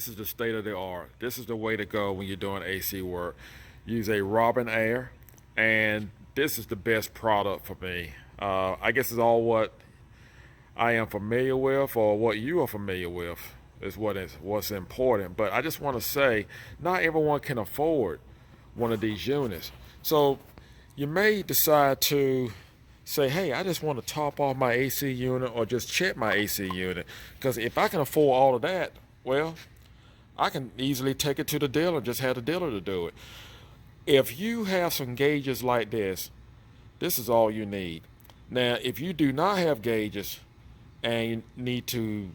This is the state of the art. This is the way to go when you're doing AC work. Use a Robin Air, and this is the best product for me. I guess it's all what I am familiar with, or what you are familiar with, is what's important. But I just want to say, not everyone can afford one of these units. So you may decide to say, hey, I just want to top off my AC unit or just check my AC unit. Because if I can afford all of that, well, I can easily take it to the dealer, just have the dealer to do it. If you have some gauges like this is all you need. Now, if you do not have gauges and you need to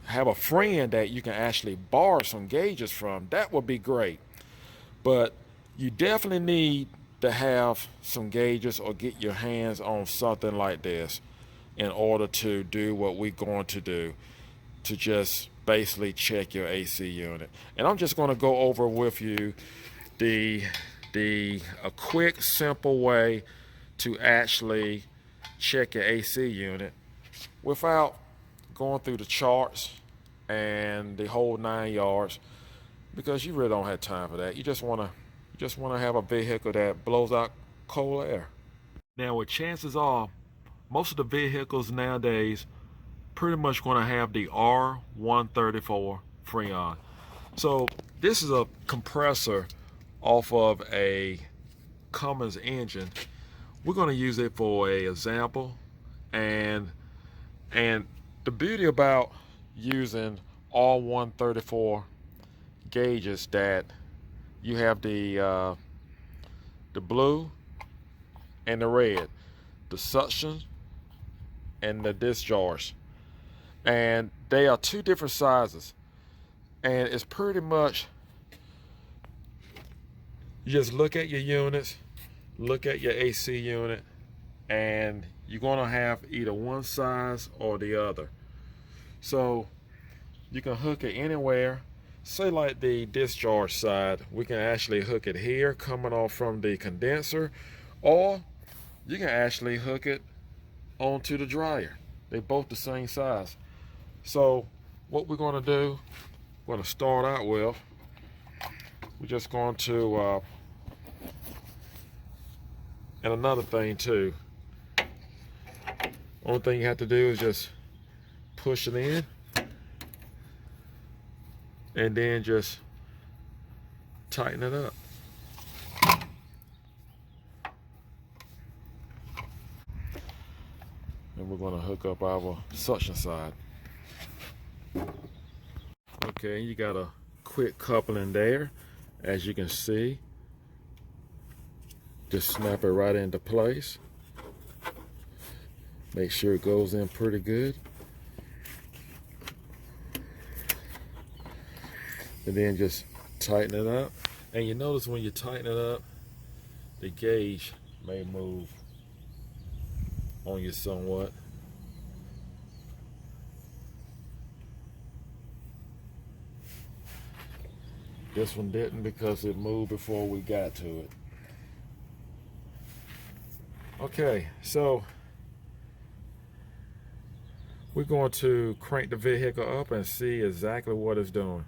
have a friend that you can actually borrow some gauges from, that would be great. But you definitely need to have some gauges or get your hands on something like this in order to do what we're going to do, to just basically check your AC unit. And I'm just going to go over with you a quick, simple way to actually check your AC unit without going through the charts and the whole 9 yards, because you really don't have time for that. You just want to have a vehicle that blows out cold air. Now, what chances are, most of the vehicles nowadays pretty much going to have the R134 Freon. So this is a compressor off of a Cummins engine. We're going to use it for an example, and the beauty about using R134 gauges that you have the blue and the red, the suction and the discharge, and they are two different sizes, and it's pretty much, you just look at your units, look at your AC unit, and you're going to have either one size or the other. So you can hook it anywhere. Say like the discharge side, we can actually hook it here coming off from the condenser, or you can actually hook it onto the dryer. They're both the same size. So what we're going to do, we're going to start out with, we're just going to and another thing too, only thing you have to do is just push it in, and then just tighten it up. And we're going to hook up our suction side. Okay, you got a quick coupling there, as you can see. Just snap it right into place. Make sure it goes in pretty good. And then just tighten it up. And you notice when you tighten it up, the gauge may move on you somewhat. This one didn't, because it moved before we got to it. Okay, so we're going to crank the vehicle up and see exactly what it's doing.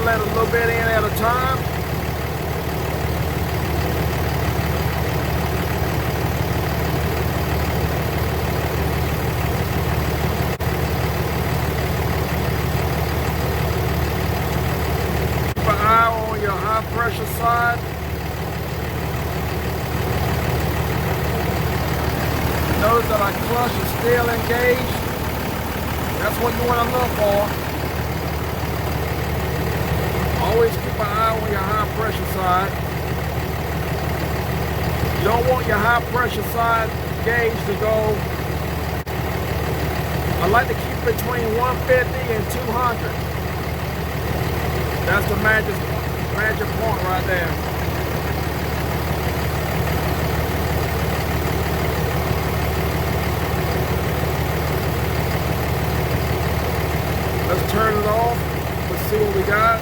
I let a little bit in at a time. Keep an eye on your high pressure side. Notice that our clutch is still engaged. That's what you want to look for. Always keep an eye on your high pressure side. You don't want your high pressure side gauge to go. I like to keep between 150 and 200. That's the magic point right there. Let's turn it off. Let's see what we got.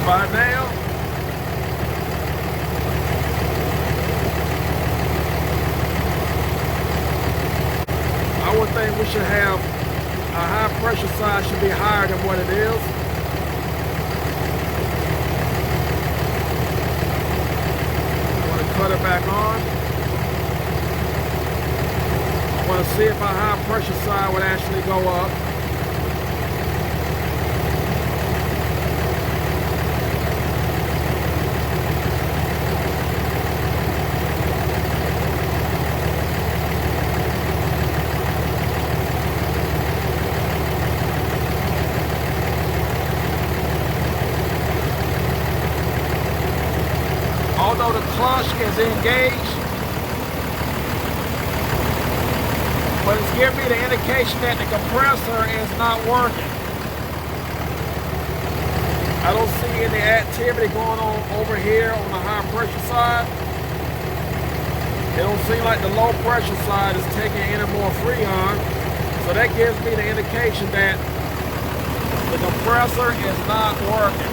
By now, I would think we should have our high pressure side should be higher than what it is. Cut it back on. I want to see if our high pressure side would actually go up. Although the clutch is engaged, but it's giving me the indication that the compressor is not working. I don't see any activity going on over here on the high pressure side. It don't seem like the low pressure side is taking any more Freon. So that gives me the indication that the compressor is not working.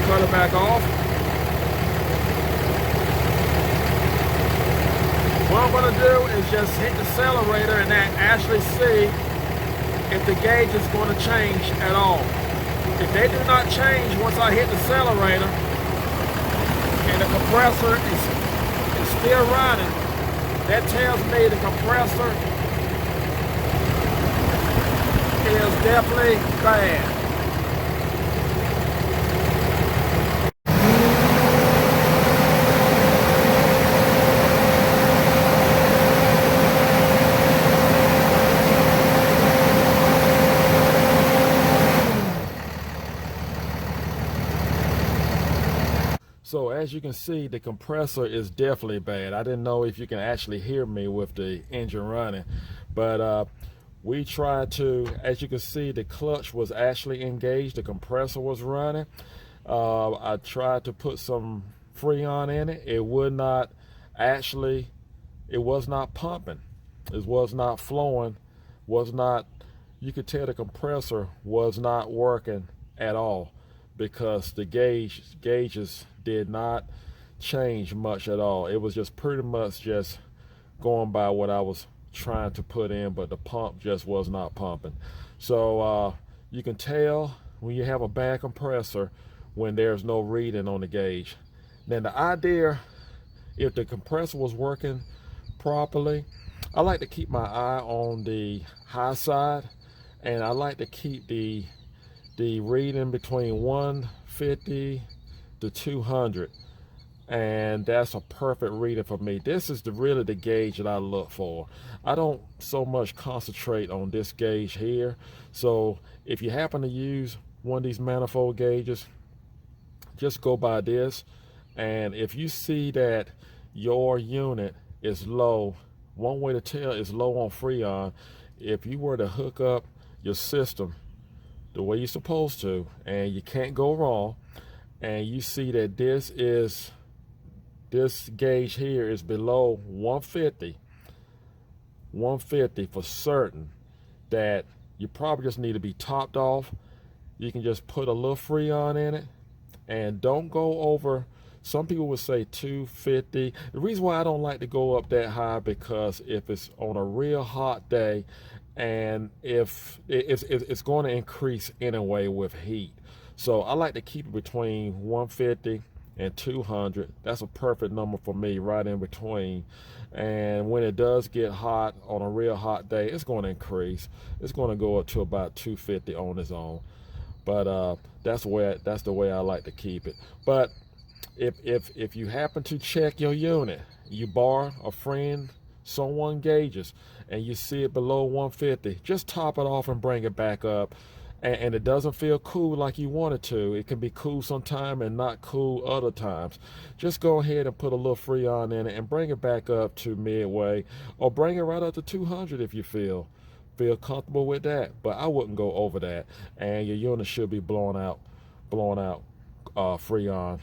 Cut it back off. What I'm going to do is just hit the accelerator and actually see if the gauge is going to change at all. If they do not change once I hit the accelerator and the compressor is still running, that tells me the compressor is definitely bad. So as you can see, the compressor is definitely bad. I didn't know if you can actually hear me with the engine running, but we tried to, as you can see, the clutch was actually engaged, the compressor was running. I tried to put some Freon in it. It would not actually, it was not pumping. It was not flowing, was not, you could tell the compressor was not working at all, because the gauges did not change much at all. It was just pretty much just going by what I was trying to put in, but the pump just was not pumping. So you can tell when you have a bad compressor when there's no reading on the gauge. Then the idea, if the compressor was working properly, I like to keep my eye on the high side, and I like to keep the reading between 150 to 200, and that's a perfect reading for me. This is really the gauge that I look for. I don't so much concentrate on this gauge here. So if you happen to use one of these manifold gauges, just go by this, and if you see that your unit is low, one way to tell is low on Freon. If you were to hook up your system the way you're supposed to, and you can't go wrong, and you see that this gauge here is below 150, 150 for certain, that you probably just need to be topped off. You can just put a little Freon in it, and don't go over. Some people would say 250. The reason why I don't like to go up that high, because if it's on a real hot day, and if it's going to increase anyway with heat, so I like to keep it between 150 and 200. That's a perfect number for me, right in between. And when it does get hot on a real hot day, it's going to increase. It's going to go up to about 250 on its own. But that's the way I like to keep it. But if you happen to check your unit, you borrow a friend, someone gauges, and you see it below 150, just top it off and bring it back up. And it doesn't feel cool like you want it to. It can be cool sometime and not cool other times. Just go ahead and put a little Freon in it and bring it back up to midway, or bring it right up to 200 if you feel comfortable with that. But I wouldn't go over that, and your unit should be blowing out Freon,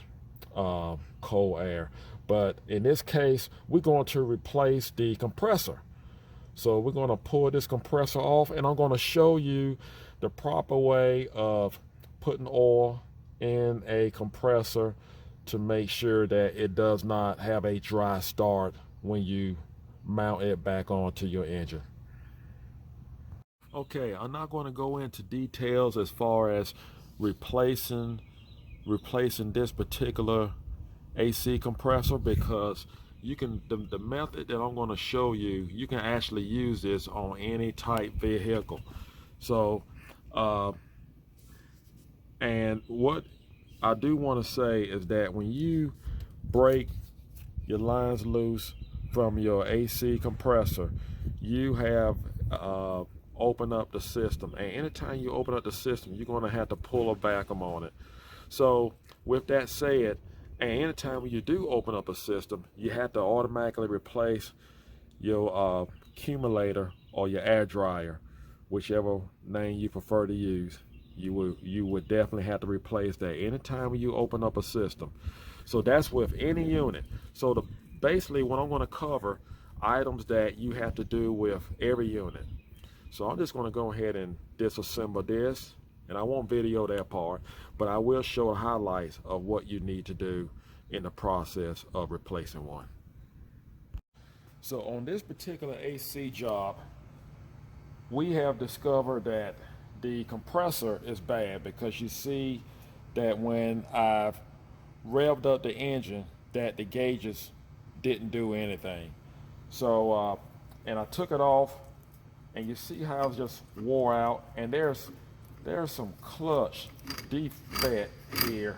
cold air. But in this case, we're going to replace the compressor. So we're going to pull this compressor off, and I'm going to show you the proper way of putting oil in a compressor to make sure that it does not have a dry start when you mount it back onto your engine. Okay, I'm not going to go into details as far as replacing this particular AC compressor, because you can the method that I'm going to show you, you can actually use this on any type vehicle. So and what I do want to say is that when you break your lines loose from your AC compressor, you have open up the system, and anytime you open up the system, you're going to have to pull a vacuum on it. So with that said, and anytime when you do open up a system, you have to automatically replace your accumulator or your air dryer, whichever name you prefer to use. You would definitely have to replace that anytime when you open up a system. So that's with any unit. So basically what I'm going to cover, items that you have to do with every unit. So I'm just going to go ahead and disassemble this, and I won't video that part, but I will show highlights of what you need to do in the process of replacing one. So on this particular AC job, we have discovered that the compressor is bad, because you see that when I've revved up the engine, that the gauges didn't do anything. So and I took it off, and you see how it's just wore out, and there's some clutch defect here,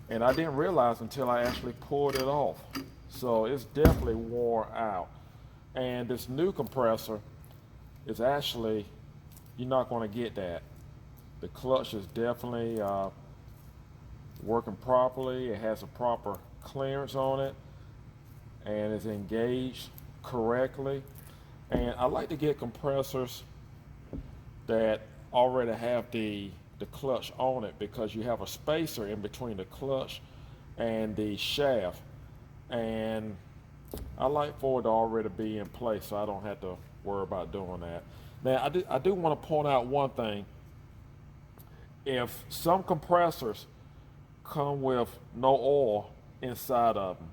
and I didn't realize until I actually pulled it off. So it's definitely wore out. And this new compressor is actually, you're not going to get that. The clutch is definitely working properly. It has a proper clearance on it, and it's engaged correctly. And I like to get compressors that already have the clutch on it, because you have a spacer in between the clutch and the shaft, and I like for it to already be in place, so I don't have to worry about doing that. Now I do want to point out one thing. If some compressors come with no oil inside of them,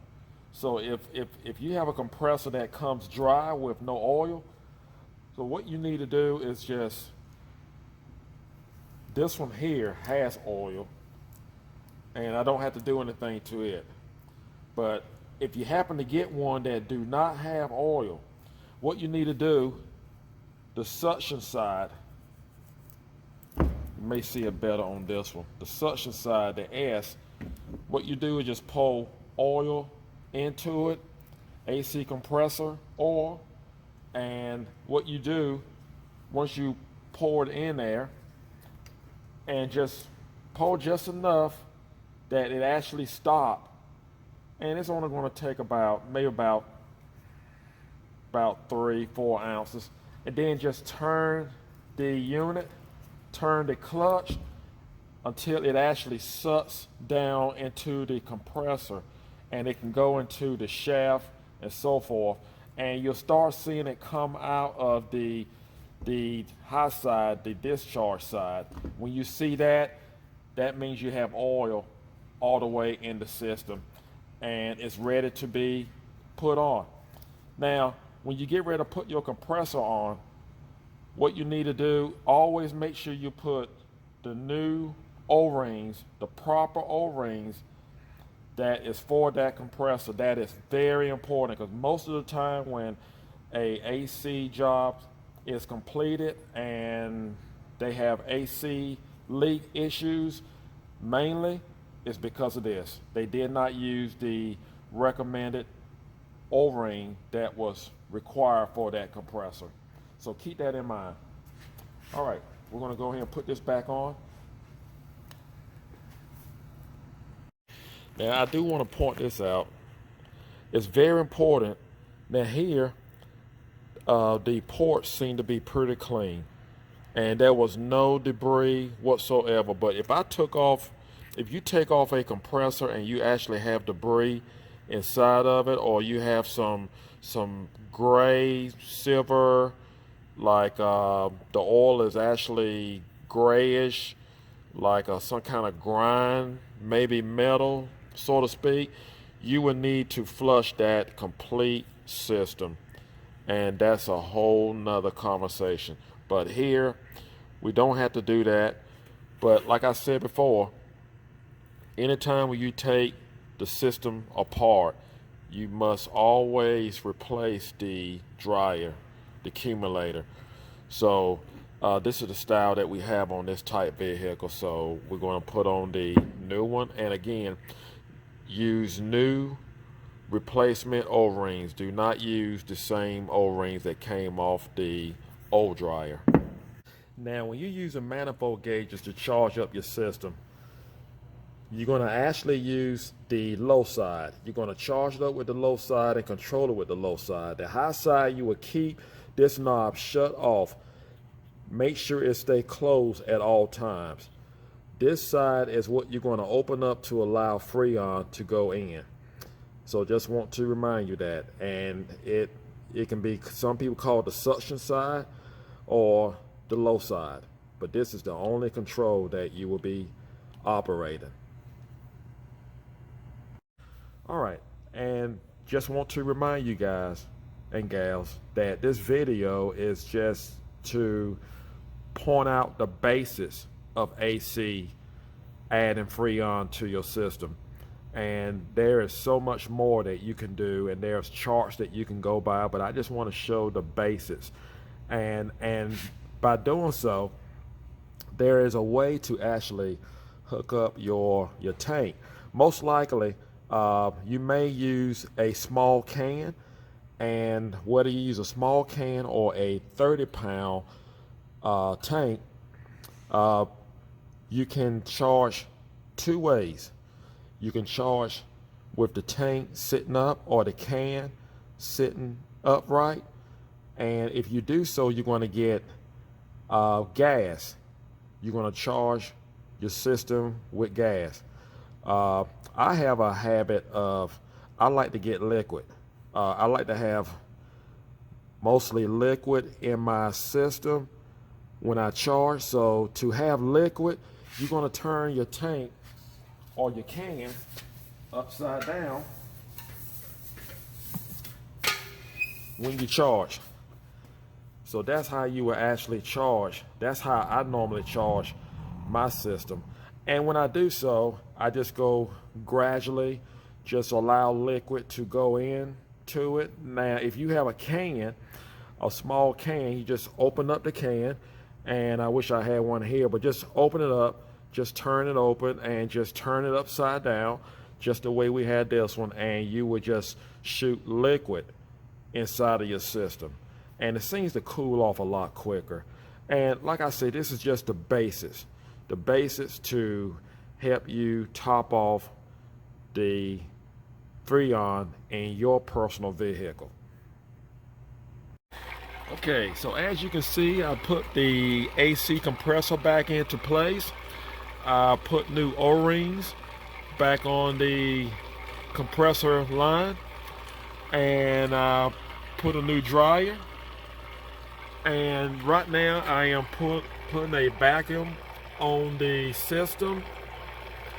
so if you have a compressor that comes dry with no oil, so what you need to do is just, this one here has oil, and I don't have to do anything to it. But if you happen to get one that do not have oil, what you need to do, the suction side, you may see it better on this one, the suction side, the S, what you do is just pour oil into it, AC compressor oil, and what you do, once you pour it in there, and just pour just enough that it actually stops, and it's only going to take maybe about 3-4 ounces, and then just turn the unit, turn the clutch until it actually sucks down into the compressor, and it can go into the shaft and so forth, and you'll start seeing it come out of the high side, the discharge side. When you see that, that means you have oil all the way in the system and it's ready to be put on. Now, when you get ready to put your compressor on, what you need to do, always make sure you put the new O-rings, the proper O-rings that is for that compressor. That is very important because most of the time when a AC job is completed and they have AC leak issues, mainly it's because of this. They did not use the recommended O-ring that was required for that compressor. So keep that in mind. All right, we're going to go ahead and put this back on. Now I do want to point this out. It's very important. Now here, the ports seem to be pretty clean and there was no debris whatsoever. But if you take off a compressor and you actually have debris inside of it, or you have some gray, silver, like the oil is actually grayish, like some kind of grind, maybe metal, so to speak, you would need to flush that complete system. And that's a whole nother conversation. But here, we don't have to do that. But like I said before, anytime when you take the system apart, you must always replace the dryer, the accumulator. So this is the style that we have on this type vehicle. So we're going to put on the new one, and again, use new replacement O-rings. Do not use the same O-rings that came off the old dryer. Now when you're using manifold gauges to charge up your system, you're going to actually use the low side. You're going to charge it up with the low side and control it with the low side. The high side, you will keep this knob shut off. Make sure it stays closed at all times. This side is what you're going to open up to allow Freon to go in. So just want to remind you that. And it can be, some people call it the suction side or the low side. But this is the only control that you will be operating. All right, and just want to remind you guys and gals that this video is just to point out the basics of AC adding Freon to your system. And there is so much more that you can do, and there's charts that you can go by, but I just want to show the basics. And by doing so, there is a way to actually hook up your tank. Most likely, you may use a small can, and whether you use a small can or a 30-pound tank, you can charge two ways. You can charge with the tank sitting up or the can sitting upright, and if you do so, you're going to get gas. You're going to charge your system with gas. I have a habit of, I like to get liquid. I like to have mostly liquid in my system when I charge. So to have liquid, you're going to turn your tank or your can upside down when you charge. So that's how you will actually charge. That's how I normally charge my system. And when I do so, I just go gradually, just allow liquid to go into it. Now, if you have a can, a small can, you just open up the can, and I wish I had one here, but just open it up, just turn it open, and just turn it upside down, just the way we had this one, and you would just shoot liquid inside of your system. And it seems to cool off a lot quicker. And like I said, this is just the basics to help you top off the Freon in your personal vehicle. Okay, so as you can see, I put the AC compressor back into place. I put new O-rings back on the compressor line, and put a new dryer, and right now I am putting a vacuum on the system.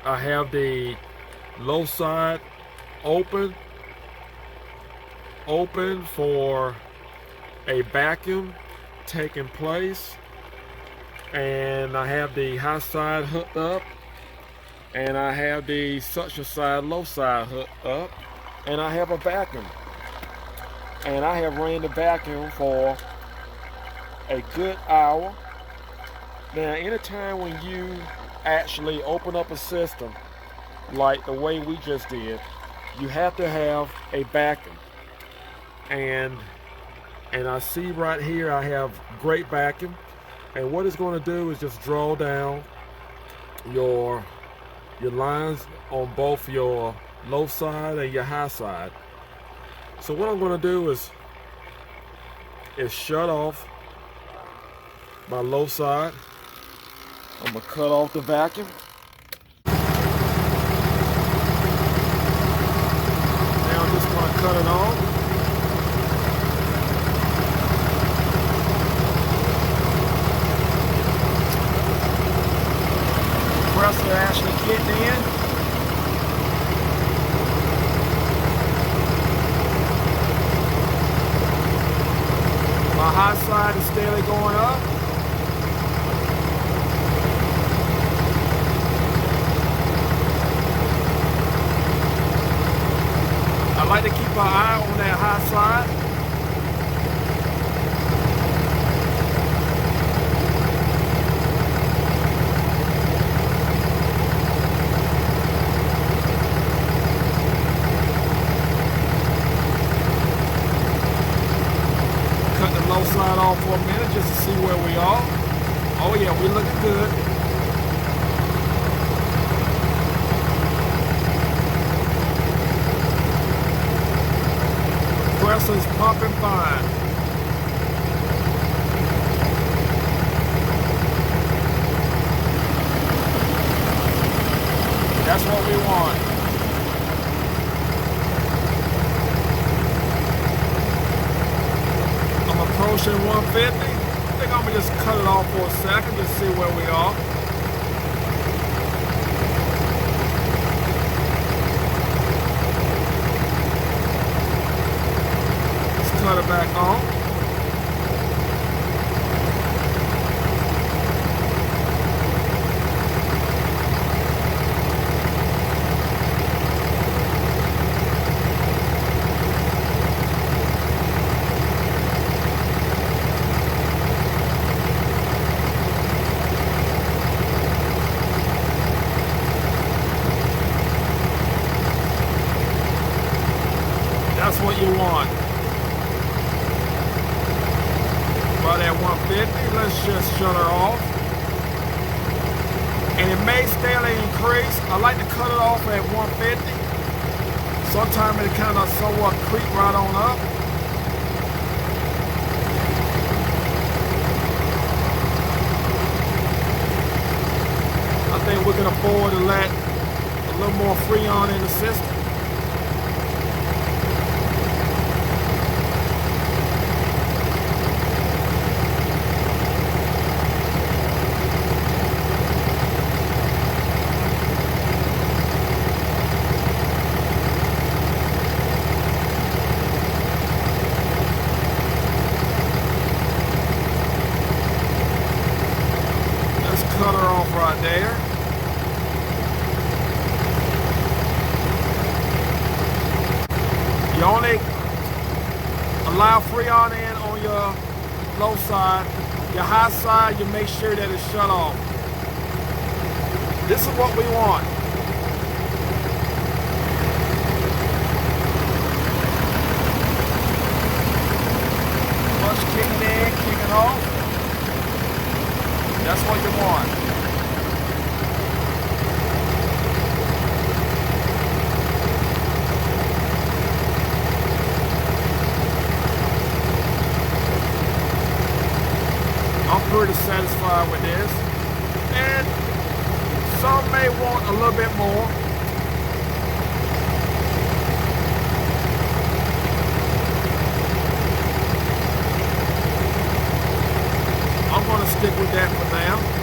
I have the low side open for a vacuum taking place, and I have the high side hooked up, and I have the suction side low side hooked up, and I have a vacuum, and I have ran the vacuum for a good hour. Now anytime when you actually open up a system like the way we just did, you have to have a vacuum, and I see right here I have great vacuum, and what it's going to do is just draw down your lines on both your low side and your high side. So what I'm going to do is shut off my low side. I'm going to cut off the vacuum. Now I'm just going to cut it off. Compressor actually kicked in. My high side is steadily going up. I like to keep an eye on that high side. Cut the low side off for a minute just to see where we are. Oh yeah, we're looking good. Compressor's pumping fine. That's what we want. I'm approaching 150. I think I'm gonna just cut it off for a second, just see where we are. Cut it back on. That's what you want. Right at 150, let's just shut her off. And it may steadily increase. I like to cut it off at 150. Sometimes it kind of somewhat creep right on up. I think we can afford to let a little more Freon in the system. Cut her off right there. You only allow Freon in on your low side. Your high side, you make sure that it's shut off. This is what we want. Clutch kicking in, kicking off. That's what you want. I'm pretty satisfied with this. And some may want a little bit more. that for now.